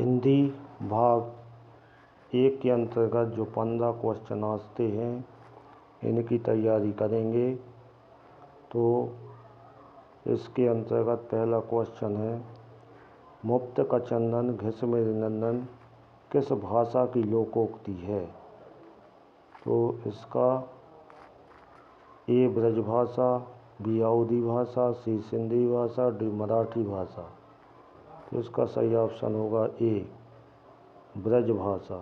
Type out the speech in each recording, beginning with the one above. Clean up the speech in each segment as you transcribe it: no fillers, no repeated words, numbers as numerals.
हिंदी भाग 1 के अंतर्गत जो 15 क्वेश्चन आते हैं इनकी तैयारी करेंगे। तो इसके अंतर्गत पहला क्वेश्चन है, मुफ्त का चंदन घिस मेरे नंदन किस भाषा की लोकोक्ति है? तो इसका ए ब्रजभाषा, बी अवधी भाषा, सी सिंधी भाषा, डी मराठी भाषा। तो इसका सही ऑप्शन होगा ए ब्रजभाषा।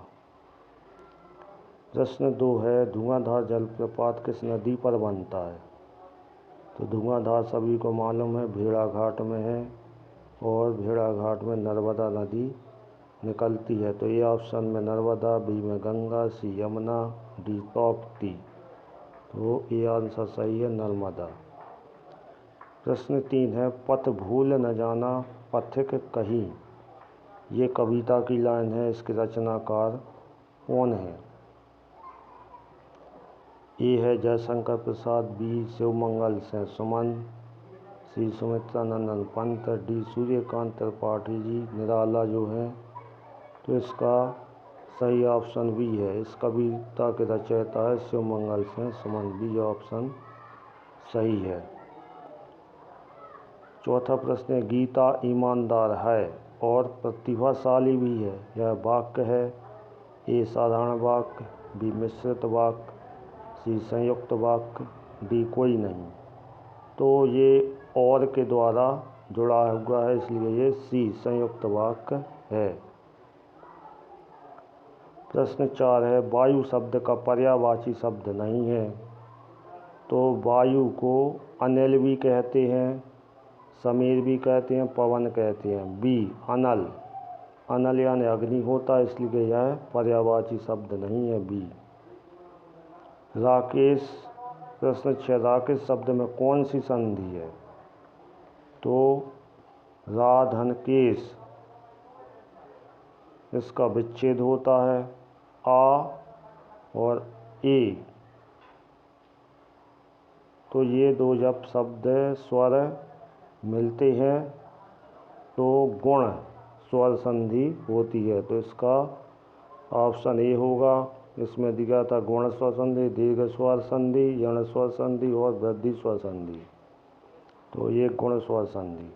प्रश्न 2 है, धुआंधार जलप्रपात किस नदी पर बनता है? तो धुआंधार सभी को मालूम है भेड़ाघाट में है और भेड़ाघाट में नर्मदा नदी निकलती है। तो ये ऑप्शन में नर्मदा, बी में गंगा, सी यमुना, डी ताप्ती। तो ये आंसर सही है नर्मदा। प्रश्न 3 है, पथ भूल न जाना पथिक कहीं। ये कविता की लाइन है, इसके रचनाकार कौन है? ए है जयशंकर प्रसाद, बी शिवमंगल सिंह सुमन, सी सुमित्रा नंदन पंत, डी सूर्यकांत त्रिपाठी जी निराला जो हैं। तो इसका सही ऑप्शन बी है। इस कविता के रचयिता है शिवमंगल सिंह सुमन। बी ऑप्शन सही है। चौथा प्रश्न है, गीता ईमानदार है और प्रतिभाशाली भी है, यह वाक्य है? ए साधारण वाक्य, बी मिश्रित वाक्य, सी संयुक्त वाक्य, डी कोई नहीं। तो ये और के द्वारा जुड़ा हुआ है, इसलिए ये सी संयुक्त वाक्य है। प्रश्न 4 है, वायु शब्द का पर्यायवाची शब्द नहीं है। तो वायु को अनिल भी कहते हैं, समीर भी कहते हैं, पवन कहते हैं। बी अनल, अनल यानी अग्नि होता है, इसलिए यह पर्यायवाची शब्द नहीं है। बी राकेश। प्रश्न 6, राकेश शब्द में कौन सी संधि है? तो रा धन केश, इसका विच्छेद होता है आ और ए। तो ये दो जब शब्द स्वर मिलते हैं तो गुण स्वर संधि होती है। तो इसका ऑप्शन ए होगा। इसमें दिया था गुण स्वर संधि, दीर्घ स्वर संधि, यण स्वर संधि और वृद्धि स्वर संधि। तो ये गुण स्वर संधि।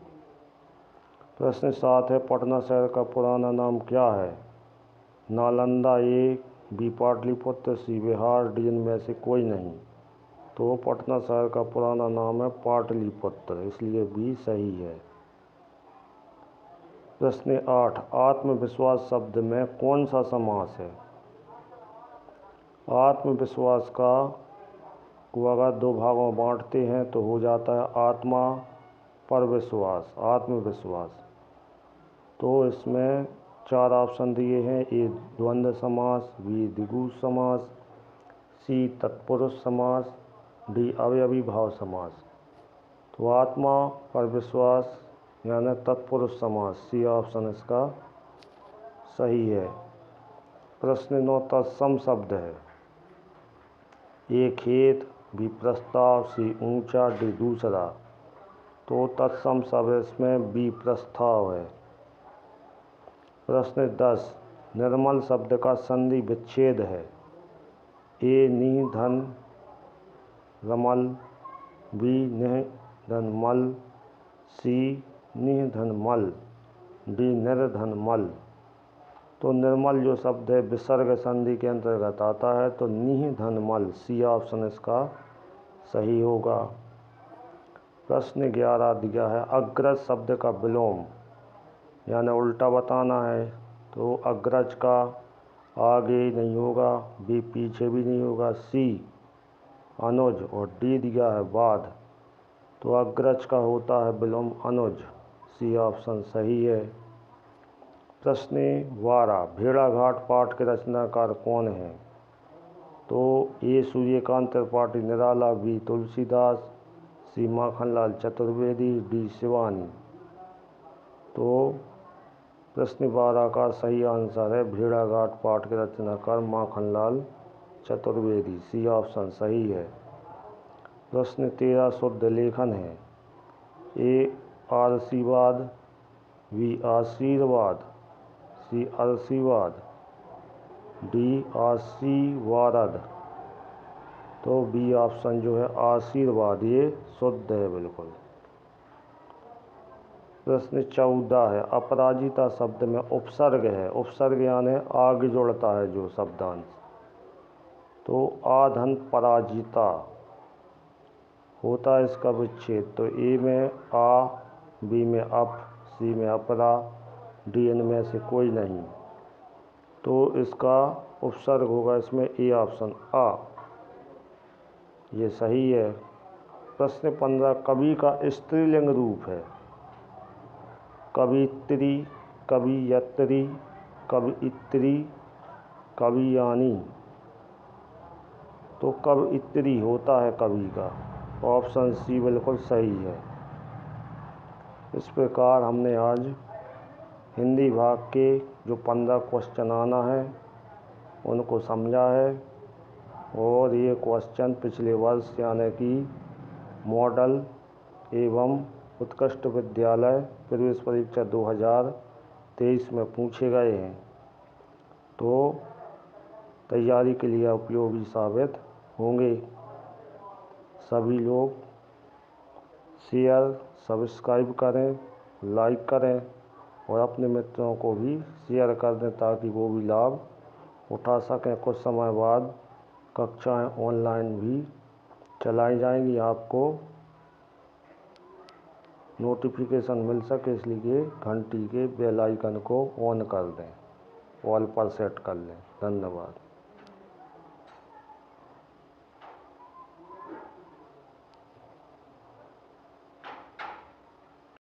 प्रश्न 7 है, पटना शहर का पुराना नाम क्या है? नालंदा ए, बी पाटलिपुत्र, सी बिहार, डी इनमें से कोई नहीं। तो पटना शहर का पुराना नाम है पाटलिपुत्र, इसलिए बी सही है। प्रश्न 8, आत्मविश्वास शब्द में कौन सा समास है? आत्मविश्वास का को अगर दो भागों में बांटते हैं तो हो जाता है आत्मा पर विश्वास, आत्मविश्वास। तो इसमें 4 ऑप्शन दिए हैं, ए द्वंद्व समास, बी द्विगु समास, सी तत्पुरुष समास, डी अवयवी भाव समास। तो आत्मा पर विश्वास यानी तत्पुरुष समास, सी ऑप्शन इसका सही है। प्रश्न 9, तत्सम शब्द है? ए खेत, बी प्रस्ताव, सी ऊंचा, डी दूसरा। तो तत्सम शब्द इसमें बी प्रस्ताव है। प्रश्न 10, निर्मल शब्द का संधि विच्छेद है? ए नि धन रमल, बी निह धन मल, सी निह धन मल, डी निर्धन मल। तो निर्मल जो शब्द है विसर्ग संधि के अंतर्गत आता है, तो निह धन मल, सी ऑप्शन इसका सही होगा। प्रश्न 11 दिया है, अग्रज शब्द का विलोम यानी उल्टा बताना है। तो अग्रज का आगे नहीं होगा, बी पीछे भी नहीं होगा, सी अनुज और डी दिया है बाद। तो अग्रज का होता है विलोम अनुज, सी ऑप्शन सही है। प्रश्न 12, भेड़ाघाट पाठ के रचनाकार कौन है? तो ए सूर्यकांत त्रिपाठी निराला, बी तुलसीदास, सी माखनलाल चतुर्वेदी, डी शिवानी। तो प्रश्न 12 का सही आंसर है भेड़ाघाट पाठ के रचनाकार माखनलाल चतुर्वेदी, सी ऑप्शन सही है। प्रश्न 13 शुद्ध लेखन है? ए आरसीवाद, बी आशीर्वाद, सी आशीर्वाद, डी आशीर्वाद। तो बी ऑप्शन जो है आशीर्वाद ये शुद्ध है बिल्कुल। प्रश्न 14 है, अपराजिता शब्द में उपसर्ग है। उपसर्ग यानी आगे जोड़ता है जो शब्दांश। तो आधन पराजिता होता है इसका विच्छेद। तो ए में आ, बी में अप, सी में अपरा, डी इनमें से कोई नहीं। तो इसका उपसर्ग होगा इसमें ए ऑप्शन आ, ये सही है। प्रश्न 15, कवि का स्त्रीलिंग रूप है। कवित्री, कवियत्री, कवियत्री, कवियानी। तो कवियत्री होता है कवि का। ऑप्शन सी बिल्कुल सही है। इस प्रकार हमने आज हिंदी भाग के जो 15 क्वेश्चन आना है उनको समझा है। और ये क्वेश्चन पिछले वर्ष यानी कि मॉडल एवं उत्कृष्ट विद्यालय प्रवेश परीक्षा 2023 में पूछे गए हैं। तो तैयारी के लिए उपयोगी साबित होंगे। सभी लोग शेयर, सब्सक्राइब करें, लाइक करें और अपने मित्रों को भी शेयर कर दें ताकि वो भी लाभ उठा सकें। कुछ समय बाद कक्षाएं ऑनलाइन भी चलाई जाएंगी, आपको नोटिफिकेशन मिल सके इसलिए घंटी के बेल आइकन को ऑन कर दें, ऑल पर सेट कर लें। धन्यवाद।